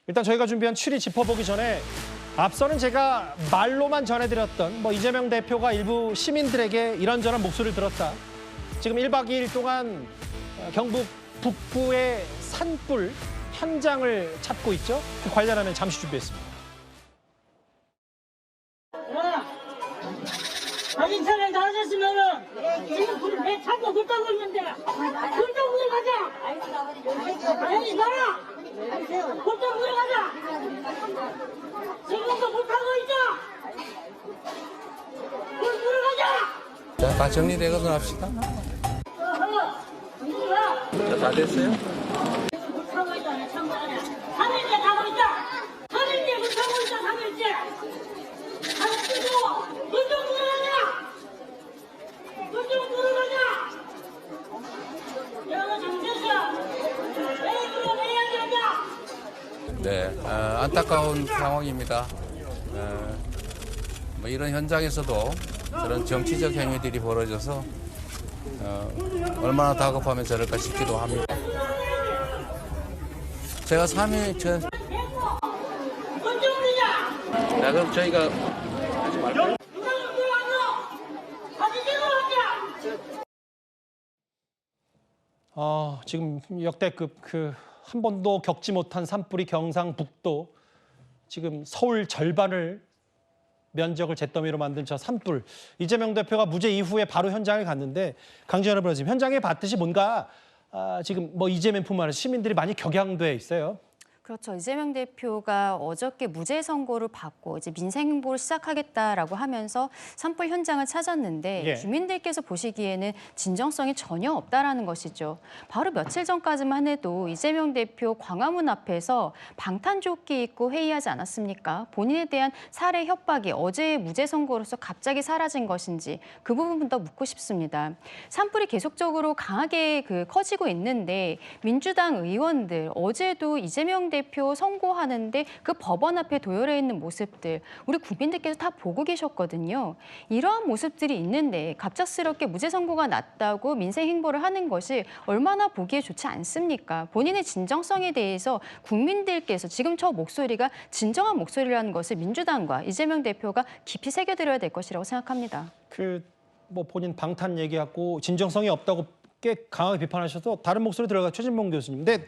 일단 저희가 준비한 추리 짚어보기 전에 앞서는 제가 말로만 전해드렸던 이재명 대표가 일부 시민들에게 이런저런 목소리를 들었다. 지금 1박 2일 동안 경북 북부의 산불 현장을 찾고 있죠. 그 관련 화면 잠시 준비했습니다. 인터넷 나가셨으면은 지금 불 배 타고 못 타고 있는데 불타고 가자. 아니 나라 불타고 가자. 지금도 못 타고 있자. 불 가자. 자, 다 정리되거든 합시다. 누구야? 다 됐어요? 못 타고 있다. 참고 안해. 3일째 타고 있다. 3일째 못 타고 있다. 3일째. 하나 뜨고 불좀 불어가자. 불좀 불어가자. 야, 정세서. 왜 그런 이야기하냐? 네, 안타까운 상황입니다. 이런 현장에서도 저런 정치적 행위들이 벌어져서 얼마나 다급하면 저럴까 싶기도 합니다. 제가 3일 전. 불좀 불자. 자, 그럼 저희가 하지 말까요? 지금 역대급 한 번도 겪지 못한 산불이 경상북도 지금 서울 절반을 면적을 잿더미로 만든 저 산불. 이재명 대표가 무죄 이후에 바로 현장에 갔는데 강지현 여러분 지금 현장에 봤듯이 뭔가 지금 이재명뿐만 아니라 시민들이 많이 격양돼 있어요. 그렇죠. 이재명 대표가 어저께 무죄 선고를 받고 이제 민생 행보를 시작하겠다라고 하면서 산불 현장을 찾았는데 예. 주민들께서 보시기에는 진정성이 전혀 없다라는 것이죠. 바로 며칠 전까지만 해도 이재명 대표 광화문 앞에서 방탄조끼 입고 회의하지 않았습니까? 본인에 대한 살해 협박이 어제의 무죄 선고로서 갑자기 사라진 것인지 그 부분부터 묻고 싶습니다. 산불이 계속적으로 강하게 커지고 있는데 민주당 의원들 어제도 이재명 대표 선고하는데 그 법원 앞에 도열해 있는 모습들 우리 국민들께서 다 보고 계셨거든요. 이러한 모습들이 있는데 갑작스럽게 무죄 선고가 났다고 민생 행보를 하는 것이 얼마나 보기에 좋지 않습니까? 본인의 진정성에 대해서 국민들께서 지금 저 목소리가 진정한 목소리라는 것을 민주당과 이재명 대표가 깊이 새겨들어야 될 것이라고 생각합니다. 본인 방탄 얘기하고 진정성이 없다고 꽤 강하게 비판하셔서 다른 목소리 들어가 최진봉 교수님. 근데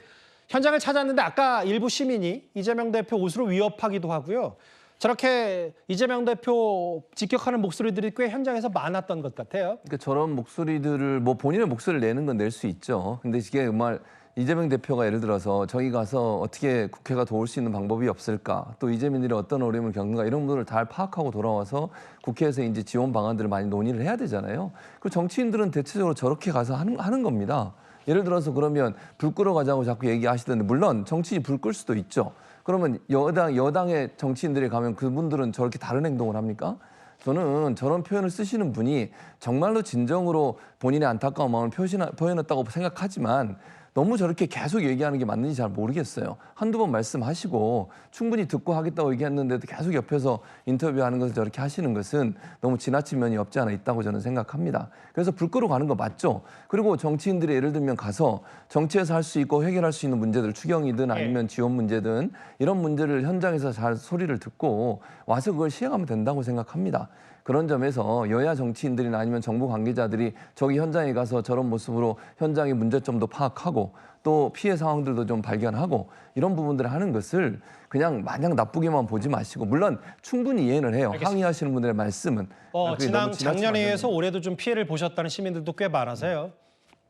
현장을 찾았는데 아까 일부 시민이 이재명 대표 옷으로 위협하기도 하고요. 저렇게 이재명 대표 직격하는 목소리들이 꽤 현장에서 많았던 것 같아요. 그러니까 저런 목소리들을 본인의 목소리를 내는 건 낼 수 있죠. 근데 이게 정말 이재명 대표가 예를 들어서 저기 가서 어떻게 국회가 도울 수 있는 방법이 없을까? 또 이재민들이 어떤 어려움을 겪는가? 이런 부분을 다 파악하고 돌아와서 국회에서 이제 지원 방안들을 많이 논의를 해야 되잖아요. 그리고 정치인들은 대체적으로 저렇게 가서 하는 겁니다. 예를 들어서 그러면 불 끄러 가자고 자꾸 얘기하시던데 물론 정치인이 불 끌 수도 있죠. 그러면 여당의 정치인들이 가면 그분들은 저렇게 다른 행동을 합니까? 저는 저런 표현을 쓰시는 분이 정말로 진정으로 본인의 안타까운 마음을 표현했다고 생각하지만 너무 저렇게 계속 얘기하는 게 맞는지 잘 모르겠어요. 한두 번 말씀하시고 충분히 듣고 하겠다고 얘기했는데도 계속 옆에서 인터뷰하는 것을 저렇게 하시는 것은 너무 지나친 면이 없지 않아 있다고 저는 생각합니다. 그래서 불 끄러 가는 거 맞죠? 그리고 정치인들이 예를 들면 가서 정치에서 할 수 있고 해결할 수 있는 문제들, 추경이든 아니면 지원 문제든 이런 문제를 현장에서 잘 소리를 듣고 와서 그걸 시행하면 된다고 생각합니다. 그런 점에서 여야 정치인들이나 아니면 정부 관계자들이 저기 현장에 가서 저런 모습으로 현장의 문제점도 파악하고 또 피해 상황들도 좀 발견하고 이런 부분들을 하는 것을 그냥 마냥 나쁘게만 보지 마시고 물론 충분히 이해는 해요. 알겠습니다. 항의하시는 분들의 말씀은. 지난 작년에 의해서 올해도 좀 피해를 보셨다는 시민들도 꽤 많아서요.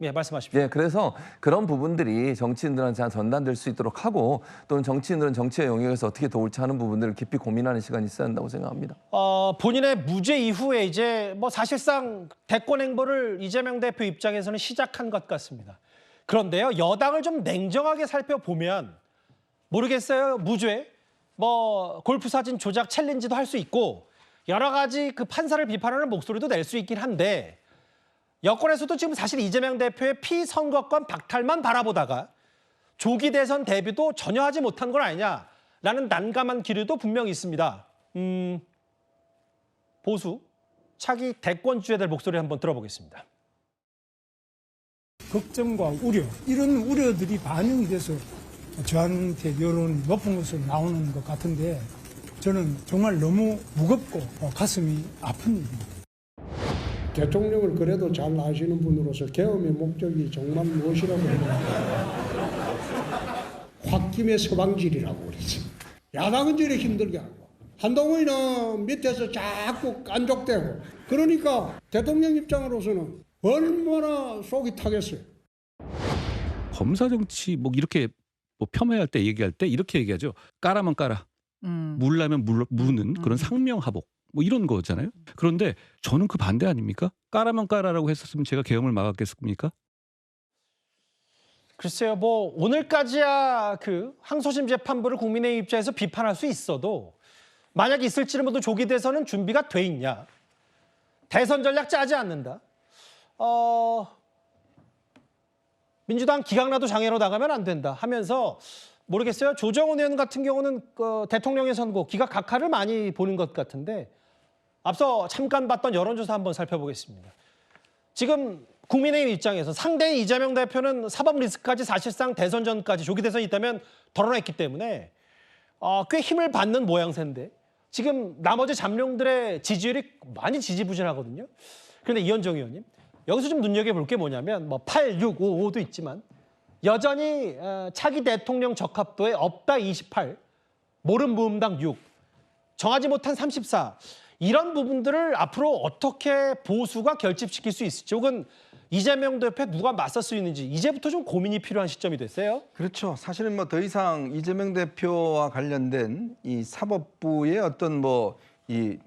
예, 말씀하십시오. 네, 그래서 그런 부분들이 정치인들한테 잘 전달될 수 있도록 하고 또는 정치인들은 정치의 영역에서 어떻게 도울지 하는 부분들을 깊이 고민하는 시간이 있어야 한다고 생각합니다. 본인의 무죄 이후에 이제 사실상 대권 행보를 이재명 대표 입장에서는 시작한 것 같습니다. 그런데요, 여당을 좀 냉정하게 살펴보면 모르겠어요. 무죄, 골프 사진 조작 챌린지도 할 수 있고 여러 가지 판사를 비판하는 목소리도 낼 수 있긴 한데 여권에서도 지금 사실 이재명 대표의 피선거권 박탈만 바라보다가 조기 대선 대비도 전혀 하지 못한 건 아니냐라는 난감한 기류도 분명히 있습니다. 보수, 차기 대권주에 될 목소리 한번 들어보겠습니다. 걱정과 우려, 이런 우려들이 반영이 돼서 저한테 여론이 높은 것으로 나오는 것 같은데 저는 정말 너무 무겁고 가슴이 아픈 일입니다. 대통령을 그래도 잘 아시는 분으로서 계엄의 목적이 정말 무엇이라고 하면 홧김의 서방질이라고 그러지. 야당은 저래 힘들게 하고 한동훈이는 밑에서 자꾸 깐족대고 그러니까 대통령 입장으로서는 얼마나 속이 타겠어요. 검사 정치 뭐 이렇게 뭐 폄훼할 때 얘기할 때 이렇게 얘기하죠. 까라면 까라, 물라면 무는 그런 상명하복 뭐 이런 거잖아요. 그런데 저는 그 반대 아닙니까? 까라면 까라라고 했었으면 제가 계엄을 막았겠습니까? 글쎄요, 뭐 오늘까지야 그 항소심 재판부를 국민의힘 입장에서 비판할 수 있어도 만약 있을지는 모두 조기 대선은 준비가 돼 있냐? 대선 전략 짜지 않는다. 민주당 기각나도 장애로 나가면 안 된다 하면서 모르겠어요. 조정훈 의원 같은 경우는 대통령의 선고 기각 각하를 많이 보는 것 같은데 앞서 잠깐 봤던 여론조사 한번 살펴보겠습니다. 지금 국민의힘 입장에서 상대인 이재명 대표는 사법 리스크까지 사실상 대선 전까지 조기 대선이 있다면 덜어냈기 때문에 꽤 힘을 받는 모양새인데 지금 나머지 잠룡들의 지지율이 많이 지지부진하거든요. 그런데 이현정 의원님 여기서 좀 눈여겨볼 게 뭐냐면 뭐 8, 6, 5, 5도 있지만 여전히 차기 대통령 적합도에 없다 28, 모름 무음당 6, 정하지 못한 34 이런 부분들을 앞으로 어떻게 보수가 결집시킬 수 있을지 혹은 이재명 대표에 누가 맞설 수 있는지 이제부터 좀 고민이 필요한 시점이 됐어요. 그렇죠. 사실은 뭐 더 이상 이재명 대표와 관련된 이 사법부의 어떤 뭐 이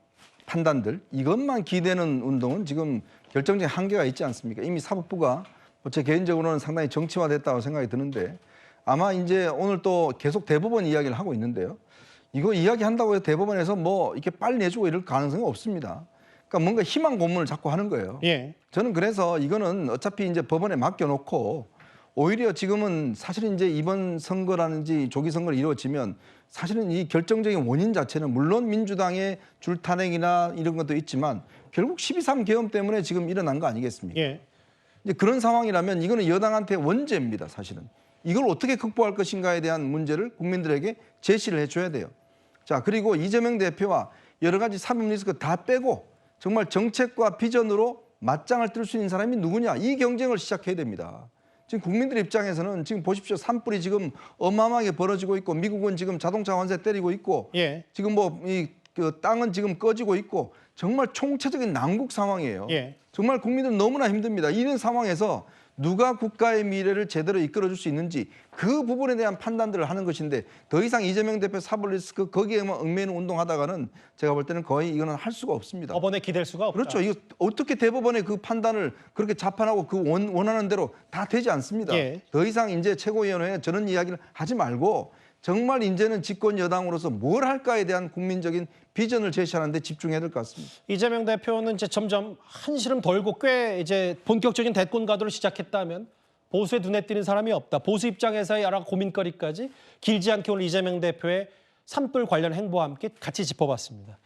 판단들 이것만 기대는 운동은 지금 결정적인 한계가 있지 않습니까? 이미 사법부가 제 개인적으로는 상당히 정치화됐다고 생각이 드는데 아마 이제 오늘 또 계속 대법원 이야기를 하고 있는데요. 이거 이야기한다고 해서 대법원에서 뭐 이렇게 빨리 내주고 이럴 가능성이 없습니다. 그러니까 뭔가 희망 고문을 자꾸 하는 거예요. 예. 저는 그래서 이거는 어차피 이제 법원에 맡겨놓고 오히려 지금은 사실은 이제 이번 선거라든지 조기 선거가 이루어지면 사실은 이 결정적인 원인 자체는 물론 민주당의 줄탄핵이나 이런 것도 있지만 결국 12.3 계엄 때문에 지금 일어난 거 아니겠습니까? 예. 이제 그런 상황이라면 이거는 여당한테 원죄입니다, 사실은. 이걸 어떻게 극복할 것인가에 대한 문제를 국민들에게 제시를 해줘야 돼요. 자, 그리고 이재명 대표와 여러 가지 사법 리스크 다 빼고 정말 정책과 비전으로 맞짱을 뜰 수 있는 사람이 누구냐 이 경쟁을 시작해야 됩니다. 지금 국민들 입장에서는 지금 보십시오. 산불이 지금 어마어마하게 벌어지고 있고 미국은 지금 자동차 관세 때리고 있고 예. 지금 뭐 그 땅은 지금 꺼지고 있고 정말 총체적인 난국 상황이에요. 예. 정말 국민들은 너무나 힘듭니다. 이런 상황에서 누가 국가의 미래를 제대로 이끌어줄 수 있는지 그 부분에 대한 판단들을 하는 것인데 더 이상 이재명 대표 사법 리스크 거기에만 얽매이는 운동하다가는 제가 볼 때는 거의 이거는 할 수가 없습니다. 법원에 기댈 수가 없다. 그렇죠. 이거 어떻게 대법원의 그 판단을 그렇게 자판하고 그 원하는 대로 다 되지 않습니다. 예. 더 이상 이제 최고위원회에 저런 이야기를 하지 말고 정말 이제는 집권 여당으로서 뭘 할까에 대한 국민적인 비전을 제시하는 데 집중해야 될 것 같습니다. 이재명 대표는 이제 점점 한시름 덜고 꽤 이제 본격적인 대권 가도를 시작했다면 보수의 눈에 띄는 사람이 없다. 보수 입장에서의 여러 고민거리까지 길지 않게 오늘 이재명 대표의 산불 관련 행보와 함께 같이 짚어봤습니다.